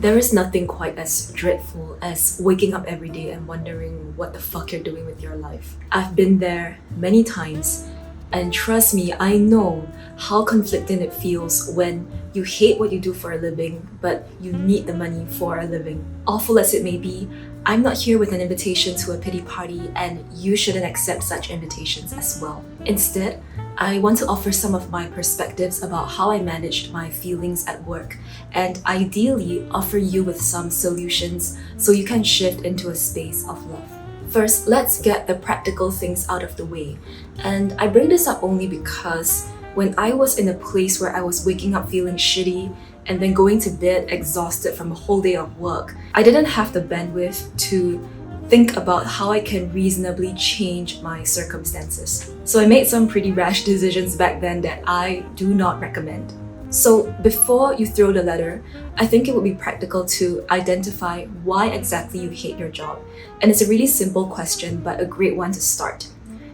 There is nothing quite as dreadful as waking up every day and wondering what the fuck you're doing with your life. I've been there many times, and trust me, I know how conflicting it feels when you hate what you do for a living, but you need the money for a living. Awful as it may be, I'm not here with an invitation to a pity party, and you shouldn't accept such invitations as well. Instead, I want to offer some of my perspectives about how I managed my feelings at work, and ideally offer you with some solutions so you can shift into a space of love. First, let's get the practical things out of the way. And I bring this up only because when I was in a place where I was waking up feeling shitty and then going to bed exhausted from a whole day of work, I didn't have the bandwidth to think about how I can reasonably change my circumstances. So I made some pretty rash decisions back then that I do not recommend. So before you throw the letter, I think it would be practical to identify why exactly you hate your job. And it's a really simple question, but a great one to start.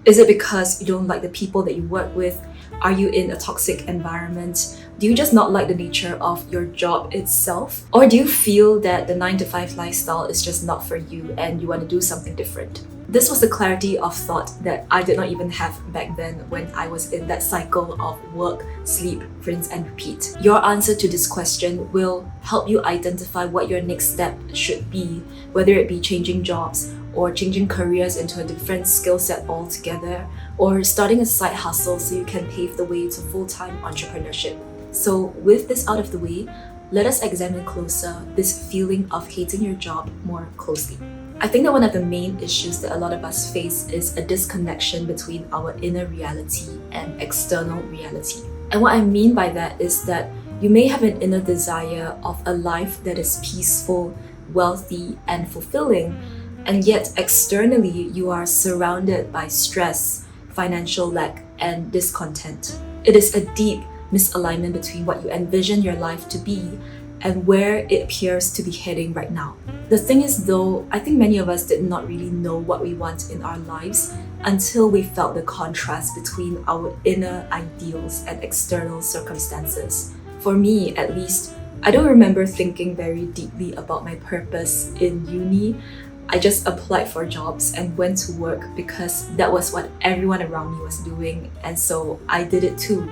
Is it because you don't like the people that you work with? Are you in a toxic environment? Do you just not like the nature of your job itself? Or do you feel that the 9-to-5 lifestyle is just not for you and you want to do something different? This was the clarity of thought that I did not even have back then when I was in that cycle of work, sleep, rinse and repeat. Your answer to this question will help you identify what your next step should be, whether it be changing jobs or changing careers into a different skill set altogether, or starting a side hustle so you can pave the way to full-time entrepreneurship. So with this out of the way, let us examine closer this feeling of hating your job more closely. I think that one of the main issues that a lot of us face is a disconnection between our inner reality and external reality. And what I mean by that is that you may have an inner desire of a life that is peaceful, wealthy, and fulfilling, and yet externally you are surrounded by stress, financial lack, and discontent. It is a deep misalignment between what you envision your life to be and where it appears to be heading right now. The thing is though, I think many of us did not really know what we want in our lives until we felt the contrast between our inner ideals and external circumstances. For me, at least, I don't remember thinking very deeply about my purpose in uni. I just applied for jobs and went to work because that was what everyone around me was doing, and so I did it too.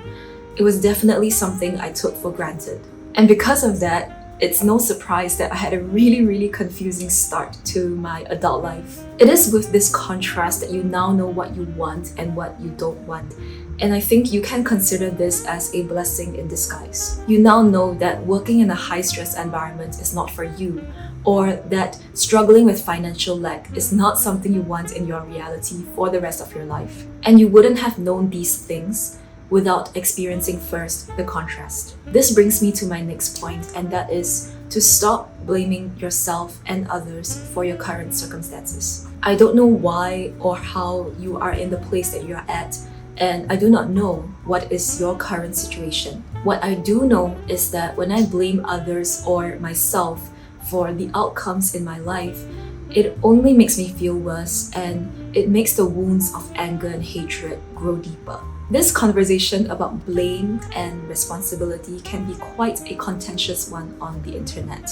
It was definitely something I took for granted. And because of that, it's no surprise that I had a really confusing start to my adult life. It is with this contrast that you now know what you want and what you don't want. And I think you can consider this as a blessing in disguise. You now know that working in a high-stress environment is not for you, or that struggling with financial lack is not something you want in your reality for the rest of your life. And you wouldn't have known these things without experiencing first the contrast. This brings me to my next point, and that is to stop blaming yourself and others for your current circumstances. I don't know why or how you are in the place that you're at, and I do not know what is your current situation. What I do know is that when I blame others or myself for the outcomes in my life, it only makes me feel worse, and it makes the wounds of anger and hatred grow deeper. This conversation about blame and responsibility can be quite a contentious one on the internet.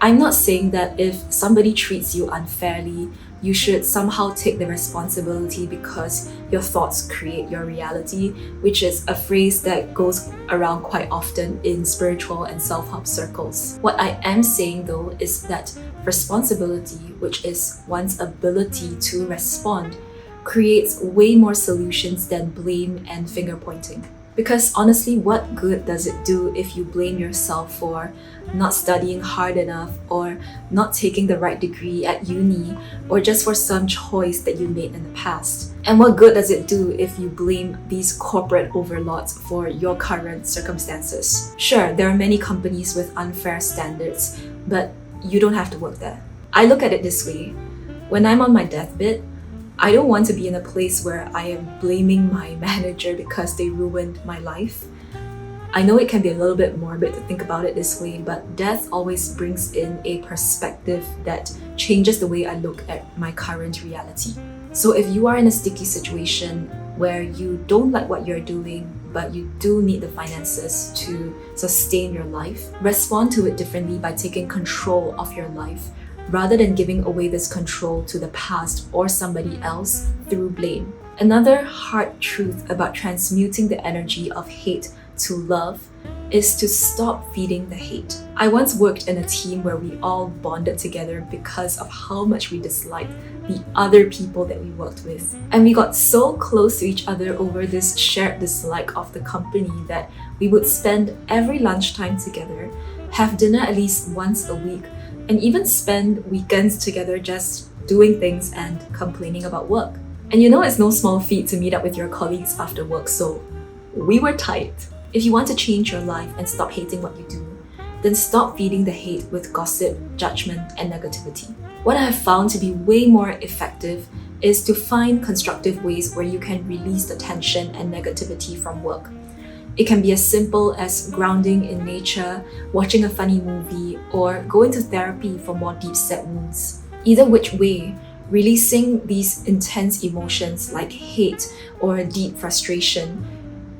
I'm not saying that if somebody treats you unfairly, you should somehow take the responsibility because your thoughts create your reality, which is a phrase that goes around quite often in spiritual and self-help circles. What I am saying though is that responsibility, which is one's ability to respond, creates way more solutions than blame and finger pointing. Because honestly, what good does it do if you blame yourself for not studying hard enough, or not taking the right degree at uni, or just for some choice that you made in the past? And what good does it do if you blame these corporate overlords for your current circumstances? Sure, there are many companies with unfair standards, but you don't have to work there. I look at it this way. When I'm on my deathbed, I don't want to be in a place where I am blaming my manager because they ruined my life. I know it can be a little bit morbid to think about it this way, but death always brings in a perspective that changes the way I look at my current reality. So if you are in a sticky situation where you don't like what you're doing, but you do need the finances to sustain your life, respond to it differently by taking control of your life rather than giving away this control to the past or somebody else through blame. Another hard truth about transmuting the energy of hate to love is to stop feeding the hate. I once worked in a team where we all bonded together because of how much we disliked the other people that we worked with. And we got so close to each other over this shared dislike of the company that we would spend every lunchtime together, have dinner at least once a week, and even spend weekends together just doing things and complaining about work. And you know it's no small feat to meet up with your colleagues after work, so we were tight. If you want to change your life and stop hating what you do, then stop feeding the hate with gossip, judgment, and negativity. What I have found to be way more effective is to find constructive ways where you can release the tension and negativity from work. It can be as simple as grounding in nature, watching a funny movie, or going to therapy for more deep-set wounds. Either which way, releasing these intense emotions like hate or deep frustration,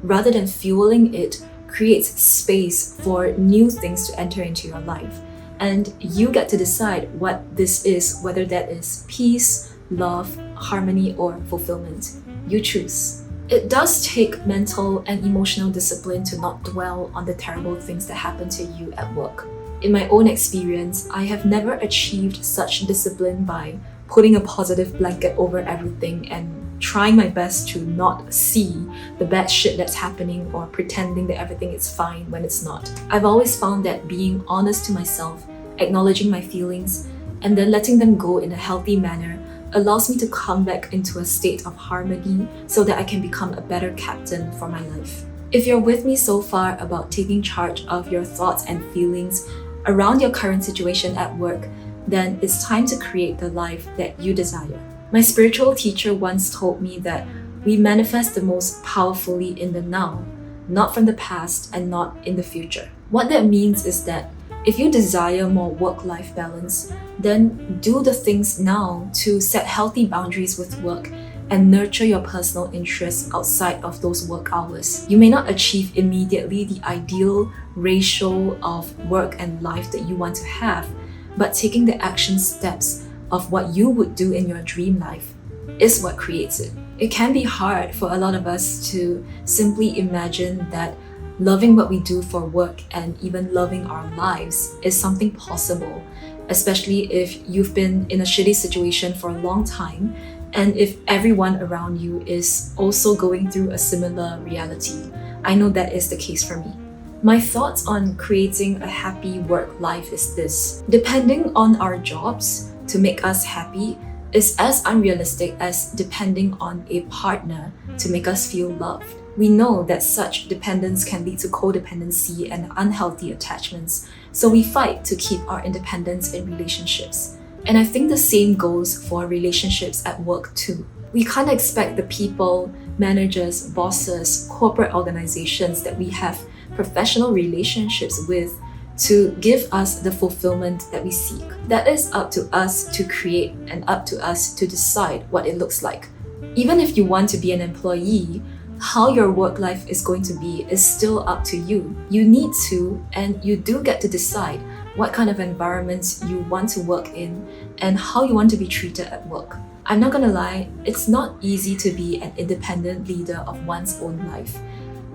rather than fueling it, creates space for new things to enter into your life. And you get to decide what this is, whether that is peace, love, harmony, or fulfillment. You choose. It does take mental and emotional discipline to not dwell on the terrible things that happen to you at work. In my own experience, I have never achieved such discipline by putting a positive blanket over everything and trying my best to not see the bad shit that's happening or pretending that everything is fine when it's not. I've always found that being honest to myself, acknowledging my feelings, and then letting them go in a healthy manner allows me to come back into a state of harmony so that I can become a better captain for my life. If you're with me so far about taking charge of your thoughts and feelings around your current situation at work, then it's time to create the life that you desire. My spiritual teacher once told me that we manifest the most powerfully in the now, not from the past and not in the future. What that means is that if you desire more work-life balance, then do the things now to set healthy boundaries with work and nurture your personal interests outside of those work hours. You may not achieve immediately the ideal ratio of work and life that you want to have, but taking the action steps of what you would do in your dream life is what creates it. It can be hard for a lot of us to simply imagine that loving what we do for work and even loving our lives is something possible, especially if you've been in a shitty situation for a long time and if everyone around you is also going through a similar reality. I know that is the case for me. My thoughts on creating a happy work life is this: depending on our jobs to make us happy is as unrealistic as depending on a partner to make us feel loved. We know that such dependence can lead to codependency and unhealthy attachments, so we fight to keep our independence in relationships. And I think the same goes for relationships at work too. We can't expect the people, managers, bosses, corporate organizations that we have professional relationships with to give us the fulfillment that we seek. That is up to us to create and up to us to decide what it looks like. Even if you want to be an employee, how your work life is going to be is still up to you. You need to, and you do get to decide what kind of environments you want to work in and how you want to be treated at work. I'm not gonna lie, it's not easy to be an independent leader of one's own life.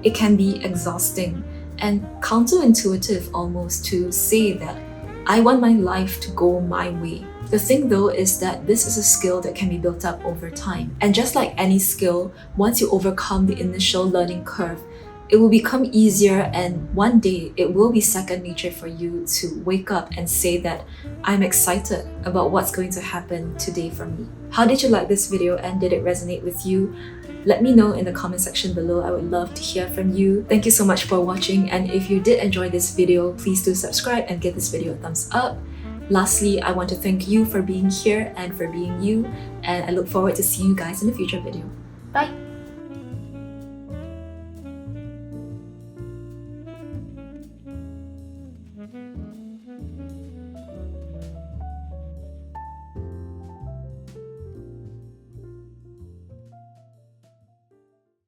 It can be exhausting and counterintuitive almost to say that I want my life to go my way. The thing though is that this is a skill that can be built up over time. And just like any skill, once you overcome the initial learning curve, it will become easier, and one day it will be second nature for you to wake up and say that I'm excited about what's going to happen today for me. How did you like this video and did it resonate with you? Let me know in the comment section below. I would love to hear from you. Thank you so much for watching, and if you did enjoy this video, please do subscribe and give this video a thumbs up. Lastly, I want to thank you for being here and for being you, and I look forward to seeing you guys in a future video. Bye!